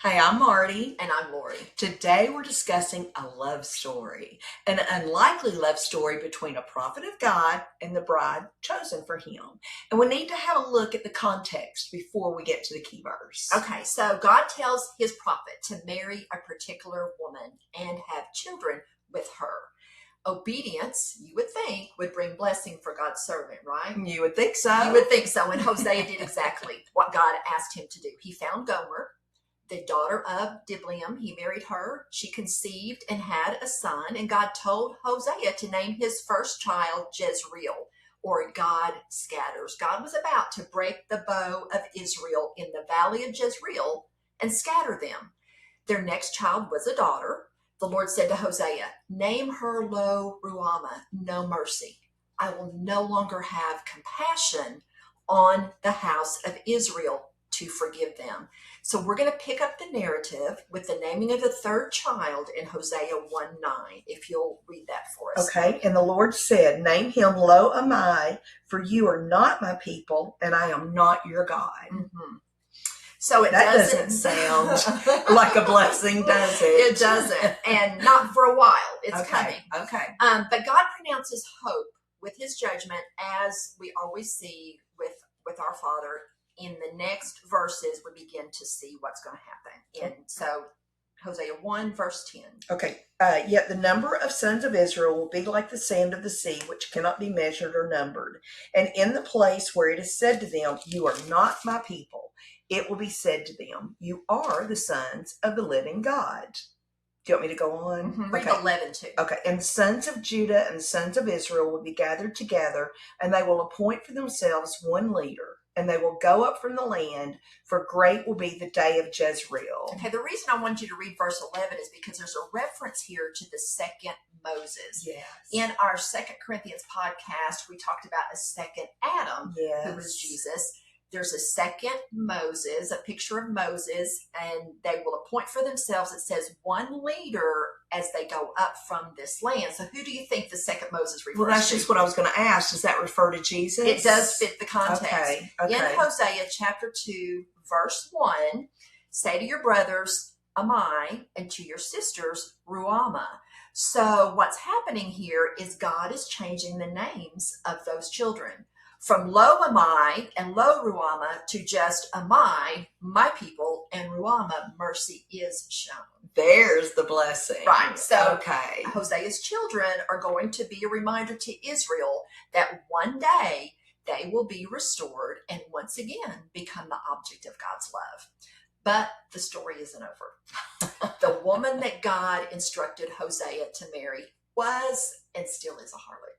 Hey, I'm Marty. And I'm Lori. Today we're discussing a love story, an unlikely love story between a prophet of God and the bride chosen for him. And we need to have a look at the context before we get to the key verse. Okay, so God tells his prophet to marry a particular woman and have children with her. Obedience, you would think, would bring blessing for God's servant, right? You would think so. You would think so. And Hosea did exactly what God asked him to do. He found Gomer, the daughter of Diblaim. He married her. She conceived and had a son. And God told Hosea to name his first child Jezreel, or God scatters. God was about to break the bow of Israel in the valley of Jezreel and scatter them. Their next child was a daughter. The Lord said to Hosea, name her Lo Ruhamah, no mercy. I will no longer have compassion on the house of Israel to forgive them. So we're going to pick up the narrative with the naming of the third child in Hosea 1:9, if you'll read that for us. Okay, and the Lord said, name him Lo Ammi, for you are not my people, and I am not your God. Mm-hmm. So that doesn't sound like a blessing, does it? It doesn't, and not for a while. It's coming. Okay. But God pronounces hope with his judgment, as we always see with our Father. In the next verses, we begin to see what's going to happen. And so, Hosea 1, verse 10. Okay. Yet the number of sons of Israel will be like the sand of the sea, which cannot be measured or numbered. And in the place where it is said to them, you are not my people, it will be said to them, you are the sons of the living God. Do you want me to go on? Mm-hmm. Read 11 too. Okay. And the sons of Judah and the sons of Israel will be gathered together, and they will appoint for themselves one leader, and they will go up from the land, for great will be the day of Jezreel. Okay, the reason I wanted you to read verse 11 is because there's a reference here to the second Moses. Yes. In our 2 Corinthians podcast, we talked about a second Adam, yes, who was Jesus. There's a second Moses, a picture of Moses, and they will appoint for themselves, it says, one leader as they go up from this land. So who do you think the second Moses refers to? Well, that's just what I was going to ask. Does that refer to Jesus? It does fit the context. Okay. In Hosea chapter 2, verse 1, say to your brothers, Ammi, and to your sisters, Ruhamah. So what's happening here is God is changing the names of those children. From Lo Ammi and Lo Ruhamah to just Ammi, my people, and Ruhamah, mercy is shown. There's the blessing. Right. So okay. Hosea's children are going to be a reminder to Israel that one day they will be restored and once again become the object of God's love. But the story isn't over. The woman that God instructed Hosea to marry was and still is a harlot.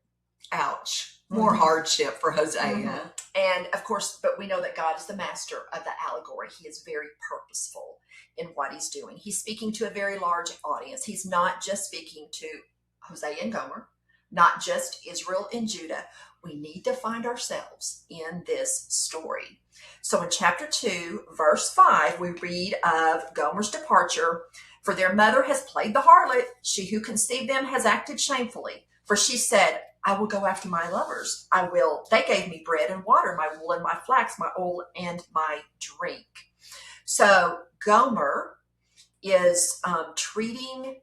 Ouch. More hardship for Hosea. Mm-hmm. And of course, but we know that God is the master of the allegory. He is very purposeful in what he's doing. He's speaking to a very large audience. He's not just speaking to Hosea and Gomer, not just Israel and Judah. We need to find ourselves in this story. So in chapter 2, verse 5, we read of Gomer's departure. For their mother has played the harlot. She who conceived them has acted shamefully. For she said, I will go after my lovers. They gave me bread and water, my wool and my flax, my oil and my drink. So Gomer is treating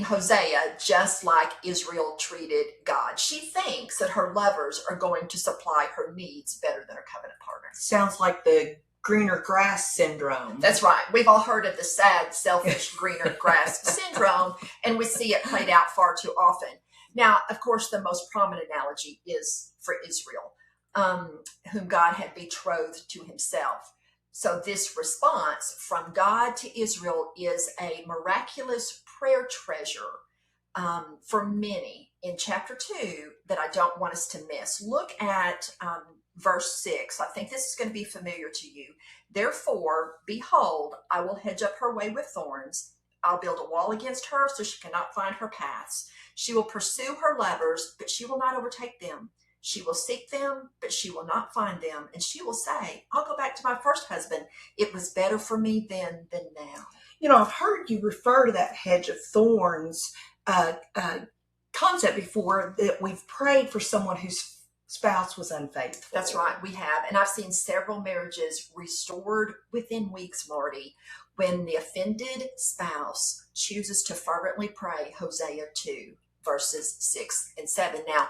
Hosea just like Israel treated God. She thinks that her lovers are going to supply her needs better than her covenant partners. Sounds like the greener grass syndrome. That's right. We've all heard of the sad, selfish greener grass syndrome, and we see it played out far too often. Now, of course, the most prominent analogy is for Israel, whom God had betrothed to himself. So this response from God to Israel is a miraculous prayer treasure for many in chapter 2 that I don't want us to miss. Look at verse 6. I think this is going to be familiar to you. Therefore, behold, I will hedge up her way with thorns. I'll build a wall against her so she cannot find her paths. She will pursue her lovers, but she will not overtake them. She will seek them, but she will not find them. And she will say, I'll go back to my first husband. It was better for me then than now. You know, I've heard you refer to that hedge of thorns concept before, that we've prayed for someone who's spouse was unfaithful. That's right, we have. And I've seen several marriages restored within weeks, Marty, when the offended spouse chooses to fervently pray Hosea 2, verses 6 and 7. Now,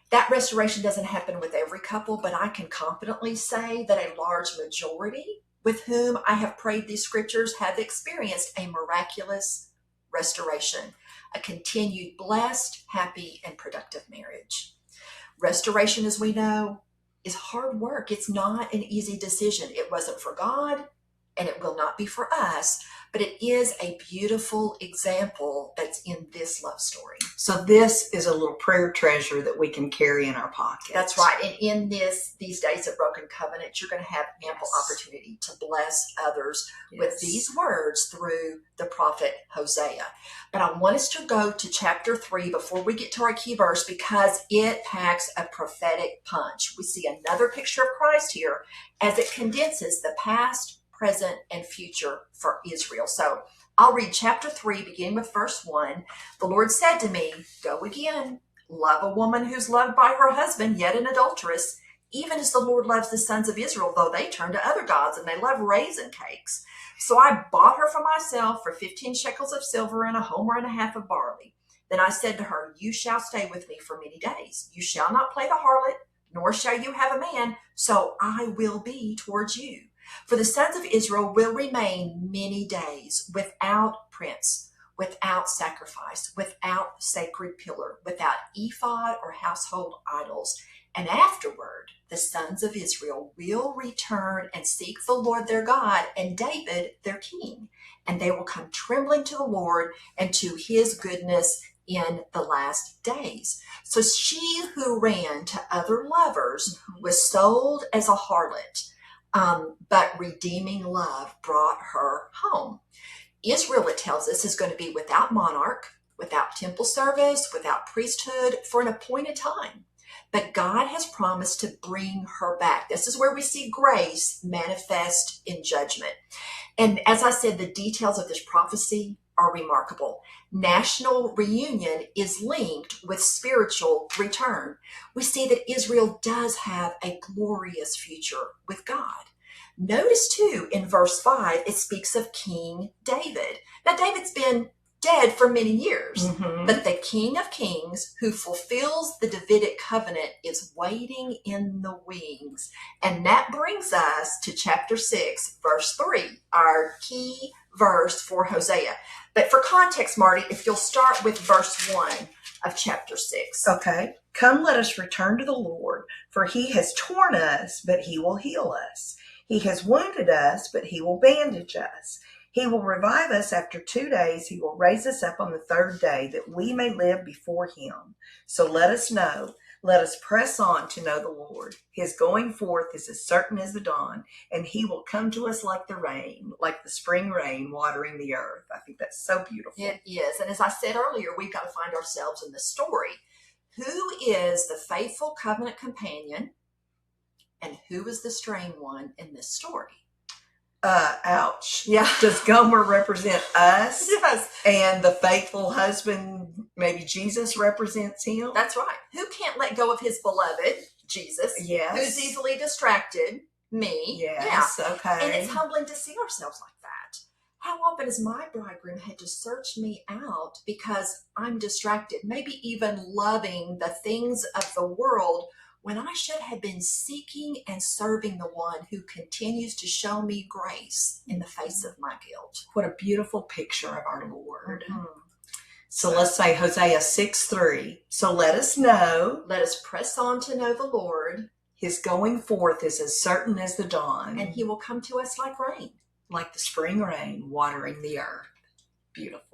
that restoration doesn't happen with every couple, but I can confidently say that a large majority with whom I have prayed these scriptures have experienced a miraculous restoration, a continued blessed, happy, and productive marriage. Restoration, as we know, is hard work. It's not an easy decision. It wasn't for God, and it will not be for us, but it is a beautiful example that's in this love story. So this is a little prayer treasure that we can carry in our pocket. That's right. And in these days of broken covenant, you're going to have ample opportunity to bless others with these words through the prophet Hosea. But I want us to go to chapter 3 before we get to our key verse, because it packs a prophetic punch. We see another picture of Christ here as it condenses the past, present, and future for Israel. So I'll read chapter 3, beginning with verse 1. The Lord said to me, go again, love a woman who's loved by her husband, yet an adulteress, even as the Lord loves the sons of Israel, though they turn to other gods and they love raisin cakes. So I bought her for myself for 15 shekels of silver and a homer and a half of barley. Then I said to her, you shall stay with me for many days. You shall not play the harlot, nor shall you have a man, so I will be towards you. For the sons of Israel will remain many days without prince, without sacrifice, without sacred pillar, without ephod or household idols. And afterward, the sons of Israel will return and seek the Lord their God and David their king. And they will come trembling to the Lord and to his goodness in the last days. So she who ran to other lovers was sold as a harlot. But redeeming love brought her home. Israel, it tells us, is going to be without monarch, without temple service, without priesthood for an appointed time. But God has promised to bring her back. This is where we see grace manifest in judgment. And as I said, the details of this prophecy are remarkable. National reunion is linked with spiritual return. We see that Israel does have a glorious future with God. Notice too, in verse 5, it speaks of King David. Now, David's been dead for many years, but the King of Kings who fulfills the Davidic covenant is waiting in the wings. And that brings us to chapter 6, verse 3, our key verse for Hosea. But for context, Marty, if you'll start with verse 1 of chapter 6. Okay. Come, let us return to the Lord, for he has torn us, but he will heal us. He has wounded us, but he will bandage us. He will revive us after 2 days. He will raise us up on the third day, that we may live before him. So let us know. Let us press on to know the Lord. His going forth is as certain as the dawn, and he will come to us like the rain, like the spring rain watering the earth. I think that's so beautiful. It is. And as I said earlier, we've got to find ourselves in the story. Who is the faithful covenant companion, and who is the straying one in this story? Ouch. Yeah. Does Gomer represent us? Yes. And the faithful husband, maybe Jesus, represents him? That's right. Who can't let go of his beloved, Jesus? Yes. Who's easily distracted? Me. Yes. Yeah. Okay. And it's humbling to see ourselves like that. How often has my bridegroom had to search me out because I'm distracted, maybe even loving the things of the world, when I should have been seeking and serving the one who continues to show me grace in the face of my guilt. What a beautiful picture of our Lord. So let's say Hosea 6:3. So let us know. Let us press on to know the Lord. His going forth is as certain as the dawn. And he will come to us like rain. Like the spring rain watering the earth. Beautiful.